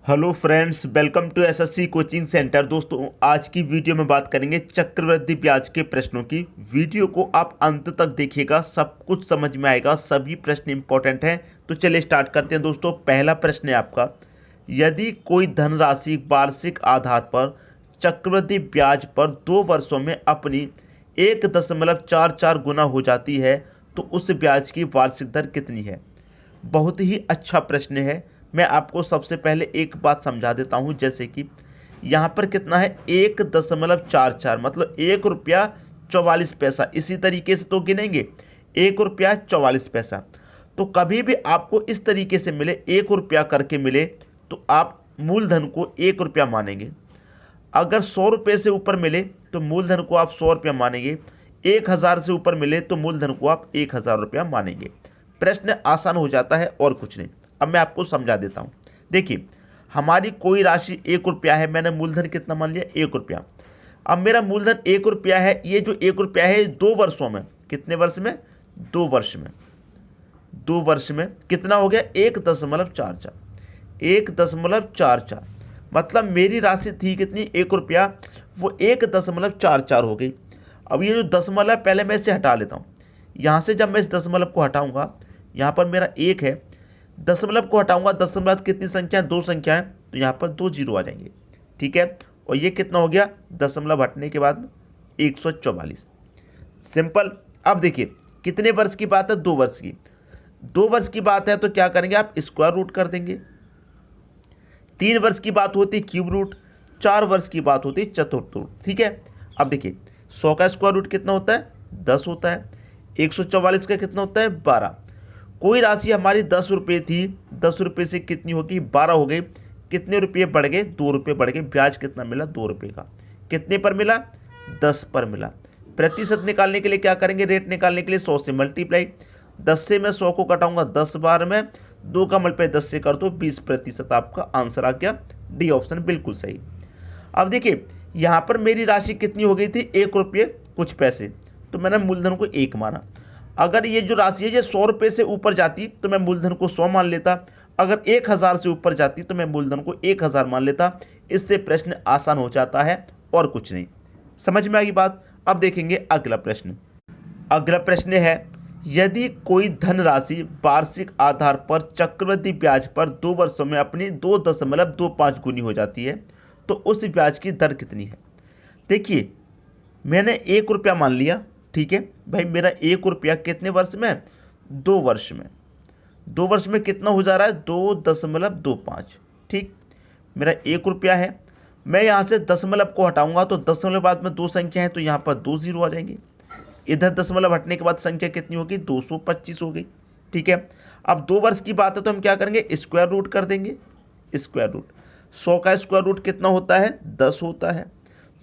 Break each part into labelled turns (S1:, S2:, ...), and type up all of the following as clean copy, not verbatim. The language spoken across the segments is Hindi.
S1: Hello friends, welcome to SSC coaching centre. दोस्तों, आज की वीडियो में बात करेंगे चक्रवृद्धि ब्याज के प्रश्नों की। वीडियो को आप अंत तक देखिएगा, सब कुछ समझ में आएगा, सभी प्रश्न इंपॉर्टेंट हैं। तो चलिए स्टार्ट करते हैं। दोस्तों, पहला प्रश्न है आपका, यदि कोई धनराशि वार्षिक आधार पर चक्रवृद्धि ब्याज पर 2 वर्षों में अपनी 1.44 गुना हो जाती है तो उस ब्याज की वार्षिक दर कितनी है। बहुत ही अच्छा प्रश्न है। मैं आपको सबसे पहले एक बात समझा देता हूं, जैसे कि यहाँ पर कितना है 1.44, मतलब 1 रुपया 44 पैसा। इसी तरीके से तो गिनेंगे 1 रुपया 44 पैसा। तो कभी भी आपको इस तरीके से मिले 1 रुपया करके मिले तो आप मूलधन को 1 रुपया मानेंगे। अगर 100 रुपये से ऊपर मिले तो मूलधन को आप 100 रुपया मानेंगे। 1000 से ऊपर मिले तो मूलधन को आप 1000 रुपया मानेंगे। प्रश्न आसान हो जाता है और कुछ नहीं। अब मैं आपको समझा देता हूँ। देखिए, हमारी कोई राशि 1 रुपया है, मैंने मूलधन कितना मान लिया 1 रुपया। अब मेरा मूलधन 1 रुपया है, ये जो 1 रुपया है 2 वर्षों में, कितने वर्ष में, 2 वर्ष में, 2 वर्ष में कितना हो गया 1.44, 1.44, मतलब मेरी राशि थी कितनी 1 रुपया, वो 1.44 हो गई। अब ये जो दशमलव, पहले मैं इसे हटा लेता हूँ। यहाँ से जब मैं इस दशमलव को हटाऊंगा, यहाँ पर मेरा 1 है, दशमलव को हटाऊंगा, दशमलव कितनी संख्या है, 2 संख्या है, तो यहाँ पर 2 जीरो आ जाएंगे। ठीक है, और ये कितना हो गया दशमलव हटने के बाद 144। सिंपल। अब देखिए कितने वर्ष की बात है, 2 वर्ष की। 2 वर्ष की बात है तो क्या करेंगे आप, स्क्वायर रूट कर देंगे। 3 वर्ष की बात होती है क्यूब रूट, 4 वर्ष की बात होती है चतुर्थ रूट। ठीक है, अब देखिए 100 का स्क्वायर रूट कितना होता है, 10 होता है। 144 का कितना होता है, 12। कोई राशि हमारी 10 रुपये थी, 10 रुपये से कितनी होगी, 12 हो गई। कितने रुपये बढ़ गए, 2 रुपये बढ़ गए। ब्याज कितना मिला, 2 रुपये का। कितने पर मिला, 10 पर मिला। प्रतिशत निकालने के लिए क्या करेंगे, रेट निकालने के लिए 100 से मल्टीप्लाई। 10 से मैं 100 को कटाऊंगा 10 बार में, 2 का मल्टीप्लाई 10 से कर दो, 20% आपका आंसर आ गया। डी ऑप्शन बिल्कुल सही। अब देखिए यहाँ पर मेरी राशि कितनी हो गई थी, 1 रुपये कुछ पैसे, तो मैंने मूलधन को 1 माना। अगर ये जो राशि है ये 100 रुपये से ऊपर जाती तो मैं मूलधन को 100 मान लेता। अगर 1000 से ऊपर जाती तो मैं मूलधन को 1000 मान लेता। इससे प्रश्न आसान हो जाता है और कुछ नहीं। समझ में आ गई बात। अब देखेंगे अगला प्रश्न। अगला प्रश्न है, यदि कोई धनराशि वार्षिक आधार पर चक्रवृद्धि ब्याज पर 2 वर्षों में अपनी 2.25 गुनी हो जाती है तो उस ब्याज की दर कितनी है। देखिए मैंने 1 रुपया मान लिया। ठीक है भाई, मेरा 1 रुपया कितने वर्ष में, 2 वर्ष में। 2 वर्ष में कितना हो जा रहा है, 2.25। ठीक, मेरा 1 रुपया है। मैं यहाँ से दशमलव को हटाऊंगा तो दशमलव बाद में 2 संख्या है तो यहाँ पर 2 जीरो आ जाएंगे। इधर दशमलव हटने के बाद संख्या कितनी होगी, 225 हो गई। ठीक है, अब 2 वर्ष की बात है तो हम क्या करेंगे, स्क्वायर रूट कर देंगे। स्क्वायर रूट, 100 का स्क्वायर रूट कितना होता है, 10 होता है।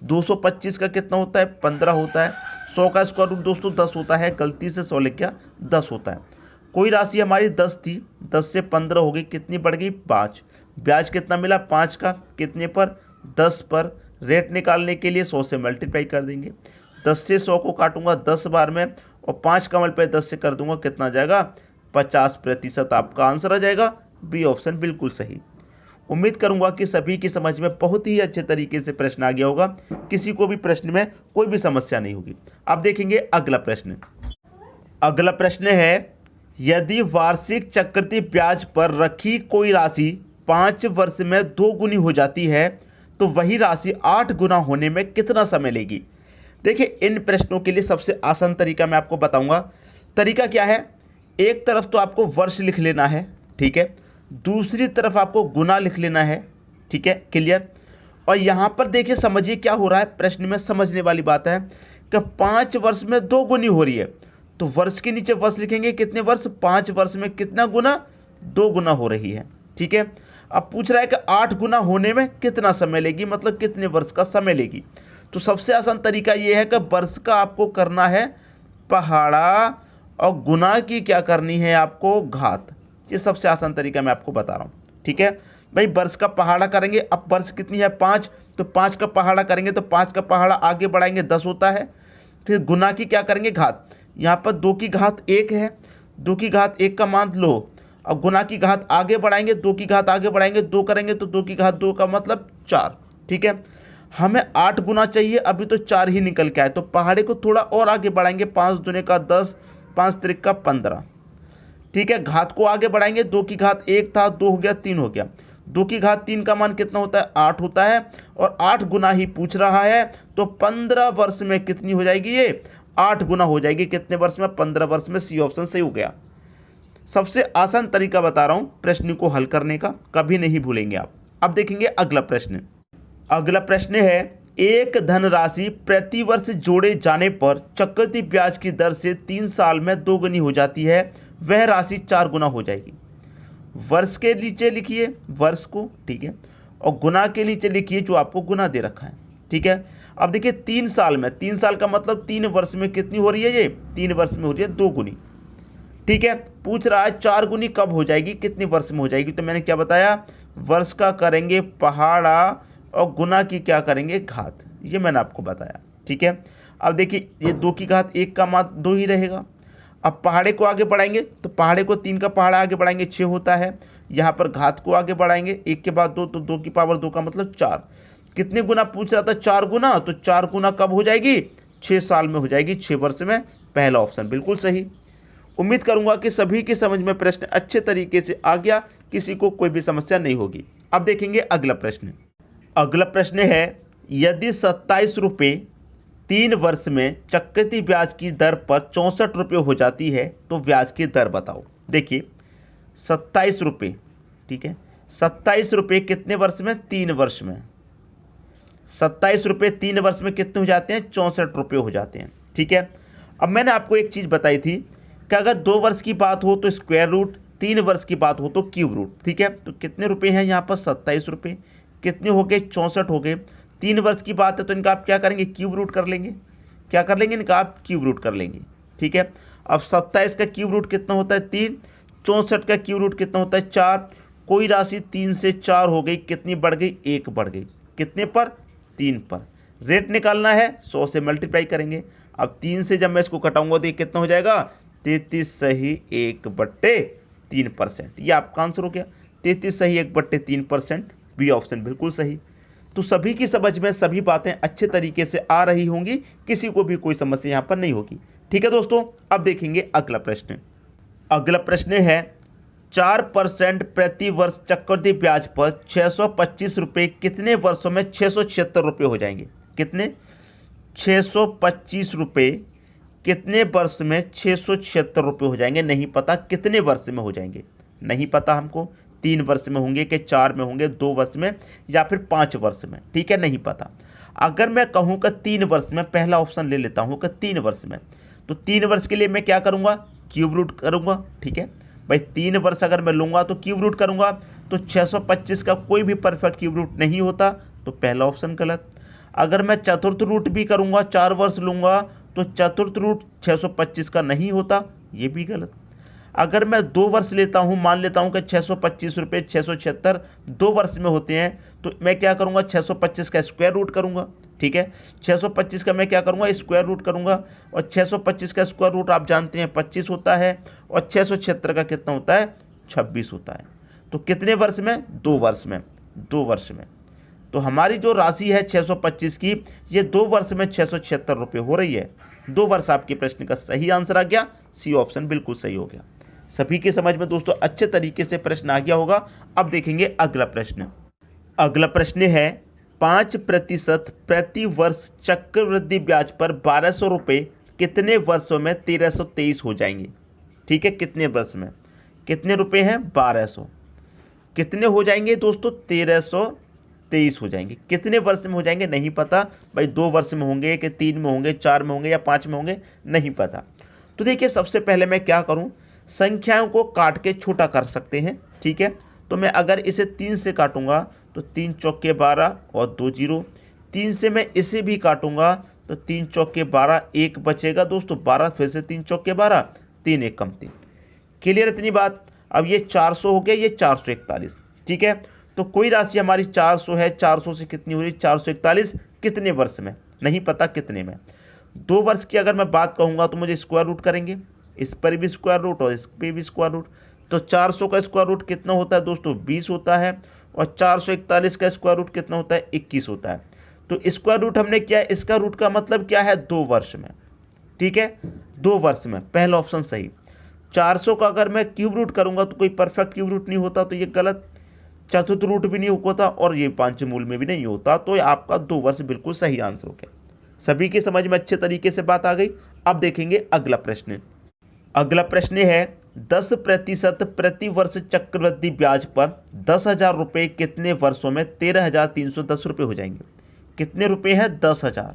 S1: 225 का कितना होता है, 15 होता है। 100 का स्क्वायर रूट दोस्तों 10 होता है, गलती से 100 लिख गया, 10 होता है। कोई राशि हमारी 10 थी, 10 से 15 हो गई, कितनी बढ़ गई, 5। ब्याज कितना मिला, 5 का, कितने पर, 10 पर। रेट निकालने के लिए 100 से मल्टीप्लाई कर देंगे। 10 से 100 को काटूंगा 10 बार में और 5 का मल्टीप्लाई 10 से कर दूंगा, कितना आ जाएगा, 50%। आपका आंसर आ जाएगा बी ऑप्शन बिल्कुल सही। उम्मीद करूंगा कि सभी की समझ में बहुत ही अच्छे तरीके से प्रश्न आ गया होगा, किसी को भी प्रश्न में कोई भी समस्या नहीं होगी। अब देखेंगे अगला प्रश्न। अगला प्रश्न है, यदि वार्षिक चक्रवृद्धि ब्याज पर रखी कोई राशि 5 वर्ष में 2 गुनी हो जाती है तो वही राशि 8 गुना होने में कितना समय लेगी। देखिए इन प्रश्नों के लिए सबसे आसान तरीका मैं आपको बताऊंगा। तरीका क्या है, एक तरफ तो आपको वर्ष लिख लेना है, ठीक है, दूसरी तरफ आपको गुना लिख लेना है। ठीक है, क्लियर। और यहाँ पर देखिए समझिए क्या हो रहा है, प्रश्न में समझने वाली बात है कि 5 वर्ष में 2 गुनी हो रही है तो वर्ष के नीचे वर्ष लिखेंगे, कितने वर्ष, 5 वर्ष में कितना गुना, 2 गुना हो रही है। ठीक है, अब पूछ रहा है कि 8 गुना होने में कितना समय लेगी, मतलब कितने वर्ष का समय लेगी। तो सबसे आसान तरीका ये है कि वर्ष का आपको करना है पहाड़ा और गुना की क्या करनी है आपको, घात। ये सबसे आसान तरीका मैं आपको बता रहा हूँ। ठीक है भाई, वर्ष का पहाड़ा करेंगे, अब वर्ष कितनी है 5, तो 5 का पहाड़ा करेंगे तो 5 का पहाड़ा आगे बढ़ाएंगे 10 होता है। फिर गुना की क्या करेंगे, घात। यहाँ पर 2 की घात 1 है, 2 की घात 1 का मान लो, अब गुना की घात आगे बढ़ाएंगे, 2 की घात आगे बढ़ाएंगे, 2 करेंगे तो 2 की घात 2 का मतलब 4। ठीक है, हमें 8 गुना चाहिए, अभी तो 4 ही निकल के आए, तो पहाड़े को थोड़ा और आगे बढ़ाएंगे, 5 दूने का 10, 5 त्रिक का 15। ठीक है, घात को आगे बढ़ाएंगे, 2 की घात 1 था, 2 हो गया, 3 हो गया, 2 की घात 3 का मान कितना होता है, 8 होता है, और 8 गुना ही पूछ रहा है, तो 15 वर्ष में कितनी हो जाएगी, ये 8 गुना हो जाएगी। कितने वर्ष में, 15 वर्ष में। सी ऑप्शन सही हो गया। सबसे आसान तरीका बता रहा हूं प्रश्न को हल करने का, कभी नहीं भूलेंगे आप। अब देखेंगे अगला प्रश्न। अगला प्रश्न है, एक धनराशि प्रति वर्ष जोड़े जाने पर चक्रवृद्धि ब्याज की दर से 3 साल में 2 गुनी हो जाती है, वह राशि 4 गुना हो जाएगी। वर्ष के नीचे लिखिए वर्ष को, ठीक है, और गुना के नीचे लिखिए जो आपको गुना दे रखा है। ठीक है, अब देखिए 3 साल में, 3 साल का मतलब 3 वर्ष में कितनी हो रही है, ये 3 वर्ष में हो रही है 2 गुनी। ठीक है, पूछ रहा है 4 गुनी कब हो जाएगी, कितने वर्ष में हो जाएगी, तो मैंने क्या बताया, वर्ष का करेंगे पहाड़ा और गुना की क्या करेंगे, घात, ये मैंने आपको बताया। ठीक है, अब देखिए ये 2 की घात 1 का मान 2 ही रहेगा। अब पहाड़े को आगे बढ़ाएंगे तो पहाड़े को 3 का पहाड़ा आगे बढ़ाएंगे 6 होता है, यहाँ पर घात को आगे बढ़ाएंगे 1 के बाद 2, तो 2 की पावर 2 का मतलब 4। कितने गुना पूछ रहा था, 4 गुना, तो 4 गुना कब हो जाएगी, 6 साल में हो जाएगी, 6 वर्ष में। पहला ऑप्शन बिल्कुल सही। उम्मीद करूंगा कि सभी की समझ में प्रश्न अच्छे तरीके से आ गया, किसी को कोई भी समस्या नहीं होगी। अब देखेंगे अगला प्रश्न। अगला प्रश्न है, यदि 27 रुपये 3 वर्ष में चक्रवृद्धि ब्याज की दर पर 64 रुपये हो जाती है तो ब्याज की दर बताओ। देखिए 27 रुपये, ठीक है, 27 रुपये कितने वर्ष में, 3 वर्ष में। 27 रुपये 3 वर्ष में कितने हो जाते हैं, 64 रुपये हो जाते हैं। ठीक है, अब मैंने आपको एक चीज़ बताई थी कि अगर 2 वर्ष की बात हो तो स्क्वायर रूट, 3 वर्ष की बात हो तो क्यूब रूट। ठीक है, तो कितने रुपये हैं यहाँ पर, 27 रुपये, कितने हो गए, 64 हो गए। 3 वर्ष की बात है तो इनका आप क्या करेंगे, क्यूब रूट कर लेंगे। क्या कर लेंगे, इनका आप क्यूब रूट कर लेंगे। ठीक है, अब 27 का क्यूब रूट कितना होता है, 3, 64 का क्यूब रूट कितना होता है, 4। कोई राशि 3 से 4 हो गई, कितनी बढ़ गई, 1 बढ़ गई, कितने पर, 3 पर। रेट निकालना है, 100 से मल्टीप्लाई करेंगे। अब 3 से जब मैं इसको घटाऊंगा तो ये कितना हो जाएगा, 33 सही 1/3%। ये आपका आंसर हो गया, 33 सही 1/3%। बी ऑप्शन बिल्कुल सही। तो सभी की समझ में सभी बातें अच्छे तरीके से आ रही होंगी, किसी को भी कोई समस्या यहाँ पर नहीं होगी। ठीक है दोस्तों, अब देखेंगे अगला प्रश्न। अगला प्रश्न है, 4% प्रति वर्ष चक्रवृद्धि ब्याज पर 625 रुपये कितने वर्षों में 676 रुपये हो जाएंगे। कितने, 625 रुपये कितने वर्ष में 676 रुपये हो जाएंगे, नहीं पता कितने वर्ष में हो जाएंगे, नहीं पता हमको, 3 वर्ष में होंगे कि 4 में होंगे, 2 वर्ष में या फिर 5 वर्ष में। ठीक है, नहीं पता। अगर मैं कहूँ कि 3 वर्ष में, पहला ऑप्शन ले लेता हूँ कि 3 वर्ष में, तो 3 वर्ष के लिए मैं क्या करूँगा, क्यूब रूट करूँगा। ठीक है भाई, 3 वर्ष अगर मैं लूँगा तो क्यूब रूट करूँगा, तो 625 का कोई भी परफेक्ट क्यूब रूट नहीं होता, तो पहला ऑप्शन गलत। अगर मैं चतुर्थ रूट भी करूँगा, 4 वर्ष लूँगा, तो चतुर्थ रूट 625 का नहीं होता, ये भी गलत। अगर मैं 2 वर्ष लेता हूं, मान लेता हूं कि 625 रुपये 676 2 वर्ष में होते हैं, तो मैं क्या करूंगा, 625 का स्क्वायर रूट करूंगा। ठीक है, 625 का मैं क्या करूंगा, स्क्वायर रूट करूंगा, और 625 का स्क्वायर रूट आप जानते हैं 25 होता है, और 676 का कितना होता है, 26 होता है। तो कितने वर्ष में, 2 वर्ष में, 2 वर्ष में। तो हमारी जो राशि है 625 की, ये 2 वर्ष में 676 रुपये हो रही है। 2 वर्ष आपके प्रश्न का सही आंसर आ गया, सी ऑप्शन बिल्कुल सही हो गया। सभी के समझ में दोस्तों अच्छे तरीके से प्रश्न आ गया होगा। अब देखेंगे अगला प्रश्न। अगला प्रश्न है, 5% प्रति वर्ष चक्रवृद्धि ब्याज पर 1200 रुपये कितने वर्षों में 1323 हो जाएंगे। ठीक है, कितने वर्ष में, कितने रुपए हैं, 1200, कितने हो जाएंगे दोस्तों, 1323 हो जाएंगे। कितने वर्ष में हो जाएंगे नहीं पता भाई, 2 वर्ष में होंगे कि 3 में होंगे, 4 में होंगे या 5 में होंगे, नहीं पता। तो देखिए सबसे पहले मैं क्या करूं, संख्याओं को काट के छोटा कर सकते हैं। ठीक है, तो मैं अगर इसे 3 से काटूंगा तो 3 चौके 12 और 2 जीरो, 3 से मैं इसे भी काटूंगा तो 3 चौके 12, 1 बचेगा दोस्तों, 12 फिर से 3 चौके 12, 3 1 कम 3। क्लियर इतनी बात। अब ये 400 हो गया, ये 441। ठीक है, तो कोई राशि हमारी 400 है, 400 से कितनी हो रही, 441, कितने वर्ष में नहीं पता, कितने में। 2 वर्ष की अगर मैं बात कहूँगा तो मुझे स्क्वायर रूट करेंगे, इस पर भी स्क्वायर रूट और इस पर भी स्क्वायर रूट, तो 400 का स्क्वायर रूट कितना होता है दोस्तों 20 होता है, और 441 का स्क्वायर रूट कितना होता है 21 होता है। तो स्क्वायर रूट हमने क्या है, इसका रूट का मतलब क्या है 2 वर्ष में, ठीक है 2 वर्ष में, पहला ऑप्शन सही। 400 का अगर मैं क्यूब रूट करूंगा तो कोई परफेक्ट क्यूब रूट नहीं होता, तो ये गलत। चतुर्थ रूट भी नहीं होता और ये पंचमूल में भी नहीं होता, तो आपका 2 वर्ष बिल्कुल सही आंसर हो गया। सभी की समझ में अच्छे तरीके से बात आ गई। अब देखेंगे अगला प्रश्न। अगला प्रश्न है 10% प्रति वर्ष चक्रवृद्धि ब्याज पर 10,000 रुपये कितने वर्षों में 13,310 रुपये हो जाएंगे। कितने रुपये हैं 10,000,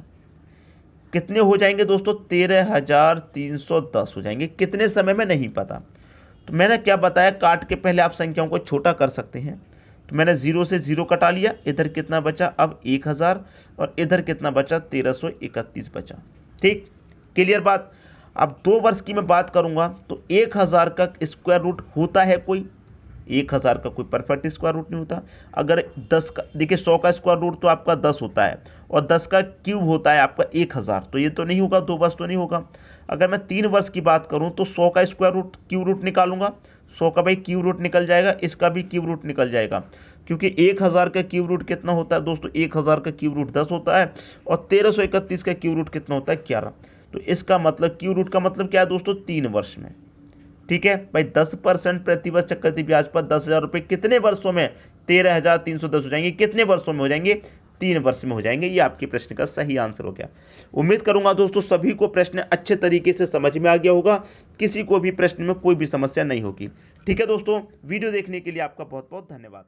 S1: कितने हो जाएंगे दोस्तों 13,310 हो जाएंगे। कितने समय में नहीं पता, तो मैंने क्या बताया, काट के पहले आप संख्याओं को छोटा कर सकते हैं। तो मैंने 0 से 0 कटा लिया, इधर कितना बचा अब 1,000, और इधर कितना बचा 1331 बचा। ठीक, क्लियर बात। अब 2 वर्ष की मैं बात करूंगा तो 1,000 का स्क्वायर रूट होता है कोई, 1,000 का कोई परफेक्ट स्क्वायर रूट नहीं होता। अगर 10 का, देखिए 100 का स्क्वायर रूट तो आपका 10 होता है, और 10 का क्यूब होता है आपका 1,000, तो ये तो नहीं होगा, 2 वर्ष तो नहीं होगा। अगर मैं 3 वर्ष की बात करूं तो 100 का स्क्वायर रूट क्यूब रूट निकालूंगा, 100 का भाई क्यूब रूट निकल जाएगा, इसका भी क्यूब रूट निकल जाएगा, क्योंकि 1,000 का क्यूब रूट कितना होता है दोस्तों 1,000 का क्यूब रूट 10 होता है, और 1331 का क्यूब रूट कितना होता है 11। तो इसका मतलब क्यूब रूट का मतलब क्या है दोस्तों 3 वर्ष में। ठीक है भाई, 10% प्रतिवर्ष चक्रवृद्धि ब्याज पर 10,000 रुपये कितने वर्षों में 13,310 हो जाएंगे, कितने वर्षों में हो जाएंगे 3 वर्ष में हो जाएंगे। ये आपके प्रश्न का सही आंसर हो गया। उम्मीद करूंगा दोस्तों सभी को प्रश्न अच्छे तरीके से समझ में आ गया होगा, किसी को भी प्रश्न में कोई भी समस्या नहीं होगी। ठीक है दोस्तों, वीडियो देखने के लिए आपका बहुत बहुत धन्यवाद।